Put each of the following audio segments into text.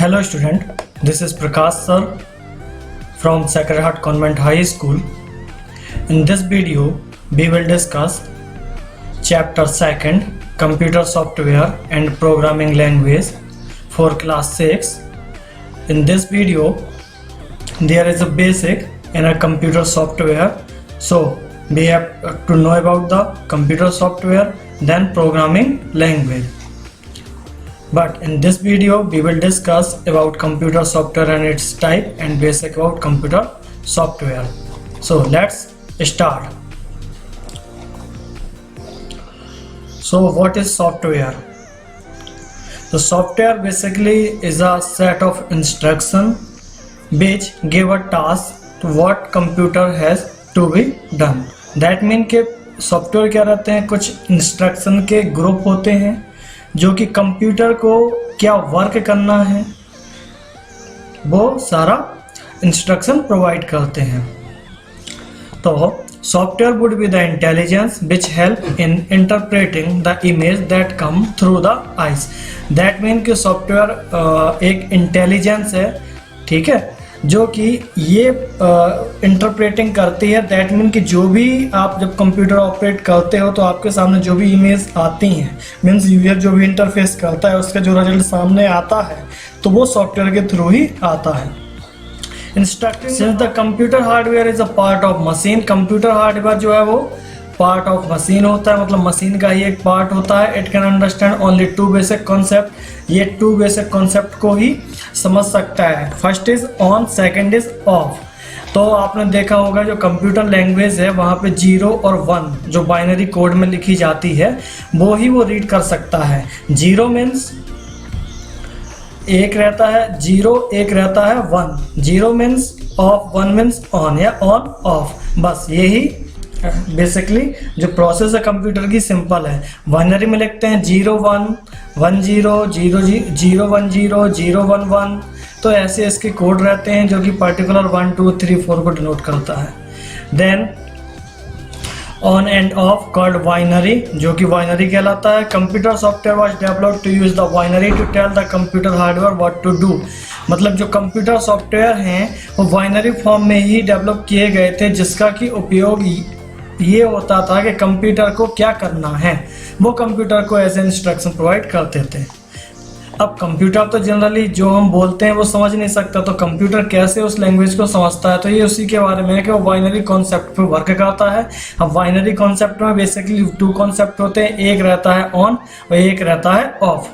Hello student, this is Prakash sir from Sacred Heart Convent High School. In this video, we will discuss chapter 2nd Computer Software and Programming Language for class 6. In this video, there is a basic in a computer software. So we have to know about the computer software, then programming language. But in this video we will discuss about computer software and its type and basic about computer software. So let's start. So what is software? The software basically is a set of instructions which give a task to what computer has to be done. That mean कि software क्या रहते हैं, कुछ instruction के group होते हैं जो कि कंप्यूटर को क्या वर्क करना है वो सारा इंस्ट्रक्शन प्रोवाइड करते हैं. तो software would be the intelligence which help in interpreting the image that come through the eyes. That mean कि सॉफ्टवेयर एक इंटेलिजेंस है, ठीक है, जो कि ये इंटरप्रेटिंग करती है. दैट मीन कि जो भी आप जब कंप्यूटर ऑपरेट करते हो तो आपके सामने जो भी इमेज आती हैं, मीन्स यूजर जो भी इंटरफेस करता है उसका जो रिजल्ट सामने आता है तो वो सॉफ्टवेयर के थ्रू ही आता है. Instructing since the computer hardware is a part of machine. Computer hardware जो है वो पार्ट ऑफ मशीन होता है, मतलब मशीन का ही एक पार्ट होता है. It can understand only two basic concept. ये टू बेसिक कॉन्सेप्ट को ही समझ सकता है. First is on, second is off. तो आपने देखा होगा जो कंप्यूटर लैंग्वेज है वहाँ पे 0 और 1 जो बाइनरी कोड में लिखी जाती है वो ही वो रीड कर सकता है. 0 मीन्स एक रहता है, 0 एक रहता है 1. 0 मीन्स ऑफ, 1 मीन्स ऑन या ऑन ऑफ. बस यही बेसिकली जो प्रोसेस है कंप्यूटर की सिंपल है. बाइनरी में लिखते हैं 0 1 1 0 0 0 1 0 0 1 1. तो ऐसे इसके कोड रहते हैं जो कि पर्टिकुलर 1 2 3 4 को डिनोट करता है. Then on and off called binary, जो कि बाइनरी कहलाता है. Computer software was developed to use the binary to tell the computer hardware what to do. मतलब जो कंप्यूटर सॉफ्टवेयर हैं वो बाइनरी फॉर्म में ही डेवलप किए गए थे, जिसका कि उपयोग ये होता था कि कंप्यूटर को क्या करना है वो कंप्यूटर को एज ए इंस्ट्रक्शन प्रोवाइड करते थे. अब कंप्यूटर तो जनरली जो हम बोलते हैं वो समझ नहीं सकता, तो कंप्यूटर कैसे उस लैंग्वेज को समझता है, तो ये उसी के बारे में है कि वो बाइनरी कॉन्सेप्ट पे वर्क करता है. अब बाइनरी कॉन्सेप्ट में बेसिकली 2 कॉन्सेप्ट होते हैं, एक रहता है ऑन और एक रहता है off.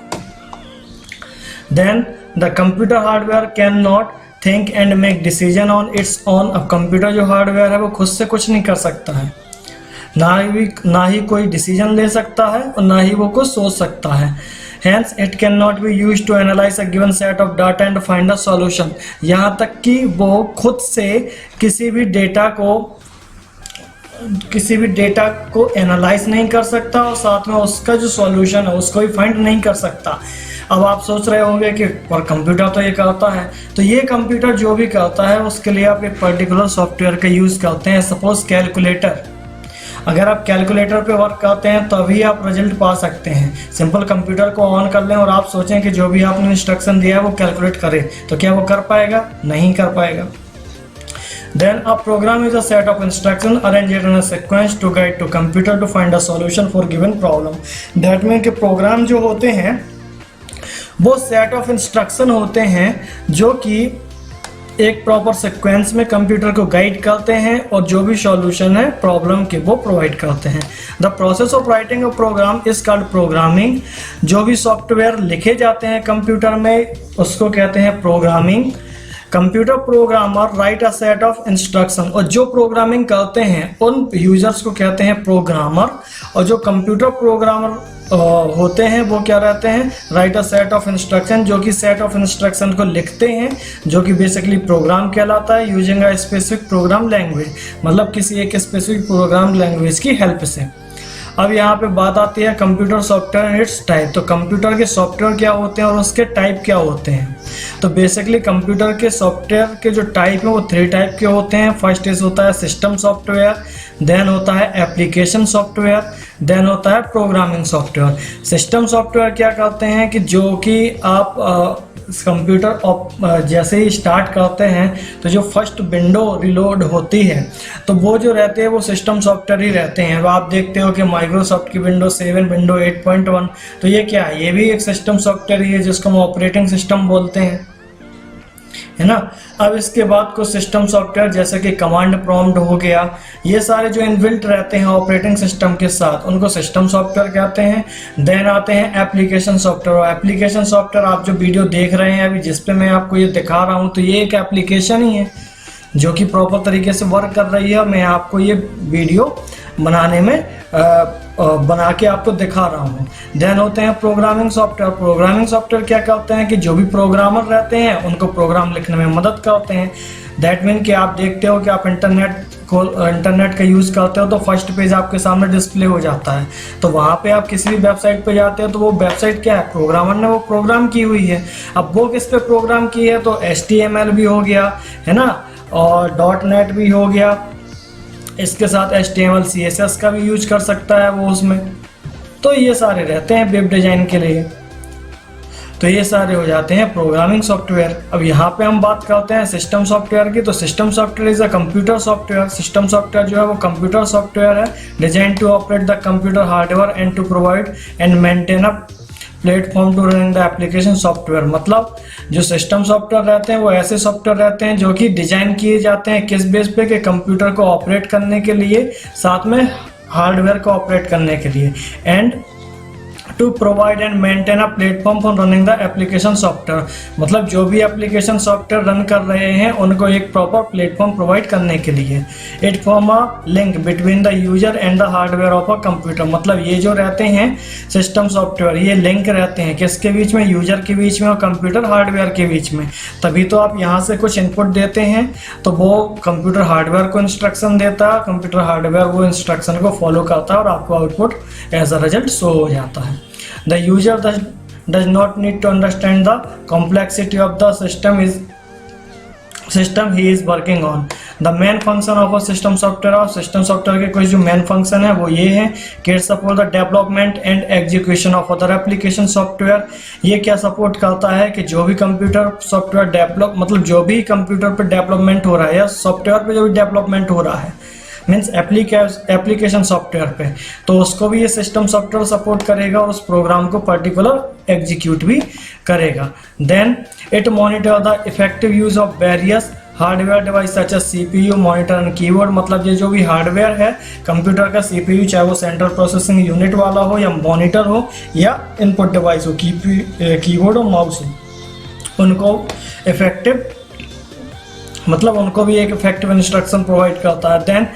Then the computer hardware can not think and make decision on its on. अब कंप्यूटर जो हार्डवेयर है वो खुद से कुछ नहीं कर सकता है, ना ही कोई डिसीजन ले सकता है और ना ही वो कुछ सोच सकता है. Hence it cannot be used to analyze a given set of data and find a solution. यहाँ तक कि वो खुद से किसी भी डेटा को एनालाइज नहीं कर सकता और साथ में उसका जो सॉल्यूशन है उसको भी फाइंड नहीं कर सकता. अब आप सोच रहे होंगे कि पर कंप्यूटर तो ये करता है, तो ये कंप्यूटर जो भी करता है उसके लिए आप एक पर्टिकुलर सॉफ्टवेयर का यूज़ करते हैं. Suppose calculator. अगर आप कैलकुलेटर पे वर्क करते हैं तभी आप रिजल्ट पा सकते हैं. सिंपल कंप्यूटर को ऑन कर लें और आप सोचें कि जो भी आपने इंस्ट्रक्शन दिया है वो कैलकुलेट करे, तो क्या वो कर पाएगा? नहीं कर पाएगा. Then a program is a set of instructions arranged in a sequence to guide to computer to find a solution for given problem. That means कि प्रोग्राम जो होते हैं वो सेट ऑफ इंस्ट्रक्शन होते हैं जो कि एक प्रॉपर सीक्वेंस में कंप्यूटर को गाइड करते हैं और जो भी सॉल्यूशन है प्रॉब्लम के वो प्रोवाइड करते हैं. The process of writing a program is called programming. जो भी सॉफ्टवेयर लिखे जाते हैं कंप्यूटर में उसको कहते हैं programming. Computer programmer right a set of instruction, और जो प्रोग्रामिंग करते हैं उन यूजर्स को कहते हैं प्रोग्रामर. और जो कंप्यूटर प्रोग्रामर होते हैं वो क्या रहते हैं? Right a set of instruction, जो कि सेट ऑफ इंस्ट्रक्शन को लिखते हैं जो कि बेसिकली प्रोग्राम कहलाता है. Using a specific programme language, मतलब किसी एक स्पेसिफिक प्रोग्राम लैंग्वेज की हेल्प से. अब यहाँ पे बात आती है computer software and it's type. तो कंप्यूटर के सॉफ्टवेयर क्या होते हैं और उसके टाइप क्या होते हैं? तो बेसिकली कंप्यूटर के सॉफ्टवेयर के जो टाइप है वो 3 टाइप के होते हैं. फर्स्ट इज होता है सिस्टम सॉफ्टवेयर, देन होता है एप्लीकेशन सॉफ्टवेयर, देन होता है प्रोग्रामिंग सॉफ्टवेयर। सिस्टम सॉफ्टवेयर क्या करते हैं कि जो कि आप कंप्यूटर जैसे ही स्टार्ट करते हैं तो जो फर्स्ट विंडो रिलोड होती है तो वो जो रहते हैं वो सिस्टम सॉफ्टवेयर ही रहते हैं। अब आप देखते हो कि माइक्रोसॉफ्ट की विंडो 7, विंडो 8.1, तो ये क्या है, ये भी एक सिस्टम सॉफ्टवेयर ही है जिसको हम ऑपरेटिंग सिस्टम बोलते हैं, है ना। अब इसके बाद कुछ सिस्टम सॉफ्टवेयर जैसे कि कमांड प्रॉम्प्ट हो गया, ये सारे जो इनबिल्ट रहते हैं ऑपरेटिंग सिस्टम के साथ उनको सिस्टम सॉफ्टवेयर कहते हैं। देन आते हैं एप्लीकेशन सॉफ्टवेयर। और एप्लीकेशन सॉफ्टवेयर आप जो वीडियो देख रहे हैं अभी जिस पे मैं आपको ये दिखा रहा हूँ तो ये एक एप्लीकेशन ही है जो कि प्रॉपर तरीके से वर्क कर रही है। मैं आपको ये वीडियो बनाने में बना के आपको दिखा रहा हूँ। देन होते हैं प्रोग्रामिंग सॉफ्टवेयर। प्रोग्रामिंग सॉफ्टवेयर क्या करते हैं कि जो भी प्रोग्रामर रहते हैं उनको प्रोग्राम लिखने में मदद करते हैं। दैट मीन कि आप देखते हो कि आप इंटरनेट का यूज़ करते हो तो फर्स्ट पेज आपके सामने डिस्प्ले हो जाता है, तो वहाँ पे आप किसी भी वेबसाइट पे जाते हो तो वो वेबसाइट क्या है, प्रोग्रामर ने वो प्रोग्राम की हुई है। अब वो किस पे प्रोग्राम की है, तो HTML भी हो गया, है ना, और .NET भी हो गया, इसके साथ HTML CSS का भी यूज कर सकता है वो उसमें। तो ये सारे रहते हैं वेब डिजाइन के लिए। तो ये सारे हो जाते हैं प्रोग्रामिंग सॉफ्टवेयर। अब यहाँ पे हम बात करते हैं सिस्टम सॉफ्टवेयर की। तो system software is a computer software. System software जो है वो कंप्यूटर सॉफ्टवेयर है design to operate the computer hardware and to provide and maintain a platform to running the application software. मतलब जो सिस्टम सॉफ्टवेयर रहते हैं वो ऐसे सॉफ्टवेयर रहते हैं जो कि डिजाइन किए जाते हैं किस बेस पे, कि कंप्यूटर को ऑपरेट करने के लिए, साथ में हार्डवेयर को ऑपरेट करने के लिए, and to provide and maintain a platform for running the application software. मतलब जो भी एप्लीकेशन सॉफ्टवेयर रन कर रहे हैं उनको एक प्रॉपर प्लेटफॉर्म प्रोवाइड करने के लिए। It form a link between the user and the hardware of a computer. मतलब ये जो रहते हैं सिस्टम सॉफ्टवेयर ये लिंक रहते हैं किसके बीच में, यूजर के बीच में और कंप्यूटर हार्डवेयर के बीच में। तभी तो आप यहाँ से कुछ इनपुट देते हैं तो वो कंप्यूटर हार्डवेयर को इंस्ट्रक्शन देता है, कंप्यूटर हार्डवेयर वो इंस्ट्रक्शन को फॉलो करता है और आपको output as a result show हो जाता है। The user does not need to understand the complexity of the system he is working on. The main function of a system software और system software के कुछ जो main function है वो ये है कि it support the development and execution of other application software। ये क्या सपोर्ट करता है कि जो भी कंप्यूटर सॉफ्टवेयर डेवलप, मतलब जो भी कंप्यूटर पर डेवलपमेंट हो रहा है या सॉफ्टवेयर पे जो भी डेवलपमेंट हो रहा है, मीन्स एप्लीकेशन सॉफ्टवेयर पे, तो उसको भी ये सिस्टम सॉफ्टवेयर सपोर्ट करेगा और उस प्रोग्राम को पर्टिकुलर एग्जीक्यूट भी करेगा। Then it monitor the effective use of various hardware device such as CPU, monitor and keyboard. मतलब ये जो भी हार्डवेयर है कंप्यूटर का, CPU चाहे वो सेंट्रल प्रोसेसिंग यूनिट वाला हो या मॉनिटर हो या इनपुट डिवाइस हो, कीबोर्ड और माउस हो, उनको इफेक्टिव, मतलब उनको भी एक इफेक्टिव इंस्ट्रक्शन प्रोवाइड करता है। Then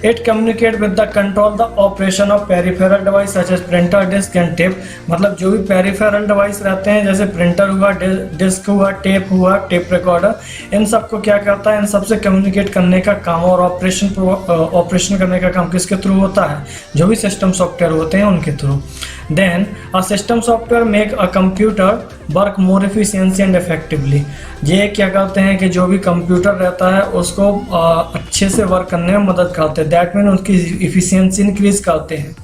it communicate with the control the operation of peripheral device such as printer, disk and tape. मतलब जो भी पेरिफेरल डिवाइस रहते हैं जैसे प्रिंटर हुआ, डिस्क हुआ, टेप रिकॉर्डर, इन सबको क्या करता है, इन सबसे कम्युनिकेट करने का काम और ऑपरेशन करने का काम किसके थ्रू होता है, जो भी सिस्टम सॉफ्टवेयर होते हैं उनके थ्रू। Then a system software make a computer work more efficiency and effectively. ये क्या करते हैं कि जो भी कंप्यूटर रहता है उसको अच्छे से वर्क करने में मदद करते हैं, दैट मीन उनकी इफिशिएंसी इंक्रीज करते हैं।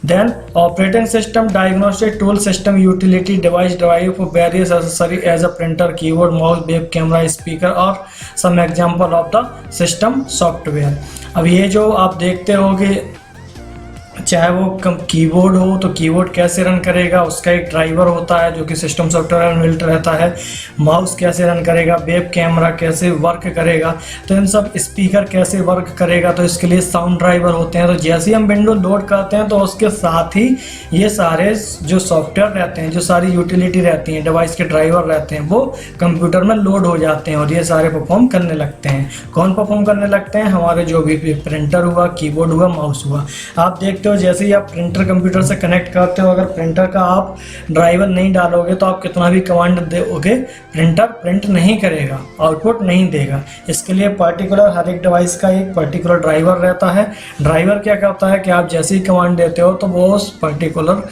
Then operating system diagnostic tool system utility device drive for various accessory as a printer, keyboard, mouse, web camera, speaker और some example of the system software. अब ये जो आप देखते हो कि चाहे वो कीबोर्ड हो तो कीबोर्ड कैसे रन करेगा, उसका एक ड्राइवर होता है जो कि सिस्टम सॉफ्टवेयर में बिल्ट रहता है। माउस कैसे रन करेगा, वेब कैमरा कैसे वर्क करेगा, तो इन सब, स्पीकर कैसे वर्क करेगा, तो इसके लिए साउंड ड्राइवर होते हैं। तो जैसे ही हम विंडो लोड करते हैं तो उसके साथ ही ये सारे जो सॉफ्टवेयर रहते हैं, जो सारी यूटिलिटी रहती हैं, डिवाइस के ड्राइवर रहते हैं, वो कंप्यूटर में लोड हो जाते हैं और ये सारे परफॉर्म करने लगते हैं। कौन परफॉर्म करने लगते हैं, हमारे जो भी प्रिंटर हुआ, कीबोर्ड हुआ, माउस हुआ। आप देखते हो जैसे ही आप प्रिंटर कंप्यूटर से कनेक्ट करते हो, अगर प्रिंटर का आप ड्राइवर नहीं डालोगे तो आप कितना भी कमांड दोगे प्रिंटर प्रिंट नहीं करेगा, आउटपुट नहीं देगा। इसके लिए पर्टिकुलर हर एक डिवाइस का एक पर्टिकुलर ड्राइवर रहता है। ड्राइवर क्या करता है कि आप जैसे ही कमांड देते हो तो वो उस पर्टिकुलर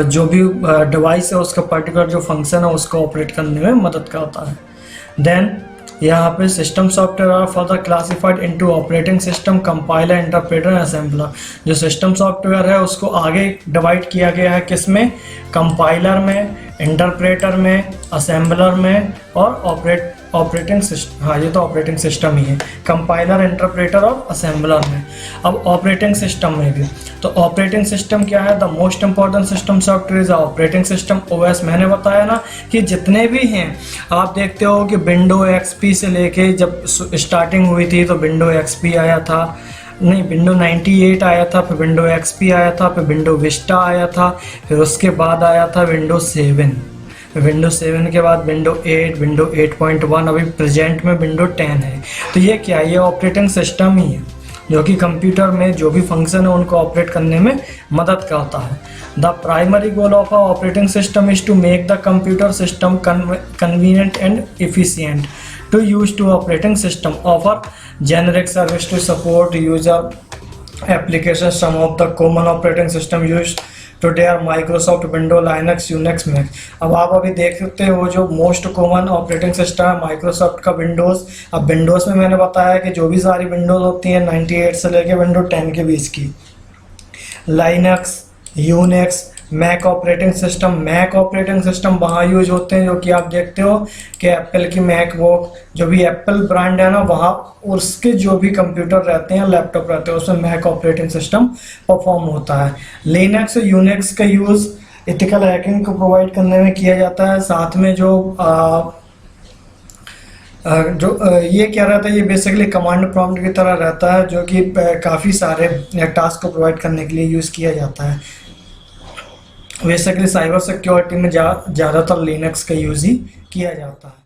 जो भी डिवाइस है उसका पर्टिकुलर जो फंक्शन है उसको ऑपरेट करने में मदद करता है। देन यहाँ पे system software are further classified into operating system, compiler, interpreter, assembler. जो सिस्टम सॉफ्टवेयर है उसको आगे डिवाइड किया गया है किसमें, कंपाइलर में, इंटरप्रेटर में, असेंबलर में और ऑपरेटिंग सिस्टम, हाँ ये तो ऑपरेटिंग सिस्टम ही है, कंपाइलर, इंटरप्रेटर और असेंबलर में। अब ऑपरेटिंग सिस्टम में भी, तो ऑपरेटिंग सिस्टम क्या है, the most important system software is operating system OS. मैंने बताया ना कि जितने भी हैं, आप देखते हो कि विंडो एक्सपी से लेके जब स्टार्टिंग हुई थी तो विंडो एक्सपी आया था, नहीं विंडो 98 आया था, फिर विंडो एक्सपी आया था, फिर विंडो विस्टा आया था, फिर उसके बाद आया था विंडो 7, विंडो 7 के बाद विंडो 8, विंडो 8.1, अभी प्रेजेंट में विंडो 10 है। तो ये क्या है, ये ऑपरेटिंग सिस्टम ही है जो कि कंप्यूटर में जो भी फंक्शन है उनको ऑपरेट करने में मदद करता है। The primary goal of a operating system is to make the computer system convenient and efficient to use to operating system offer generic service to support user applications. Some of the common operating system used today are Microsoft Windows, Linux, Unix, Mac. अब आप अभी देख सकते हो जो most common operating system है Microsoft का Windows. अब विंडोज़ में मैंने बताया कि जो भी सारी विंडोज़ होती हैं 98 से लेके विंडो 10 के बीच की, Linux, Unix, Mac operating system वहाँ यूज होते हैं जो कि आप देखते हो कि एप्पल की मैकबुक, जो भी एप्पल ब्रांड है ना, वहाँ उसके जो भी कंप्यूटर रहते हैं, लैपटॉप रहते हैं, उसमें मैक ऑपरेटिंग सिस्टम परफॉर्म होता है। लिनक्स और यूनिक्स का यूज़ एथिकल हैकिंग को प्रोवाइड करने में किया जाता है। साथ में ये क्या रहता है, ये बेसिकली कमांड प्रॉम्प्ट की तरह रहता है जो कि काफ़ी सारे टास्क को प्रोवाइड करने के लिए यूज़ किया जाता है। बेसिकली साइबर सिक्योरिटी में ज़्यादातर लिनक्स का यूज़ ही किया जाता है।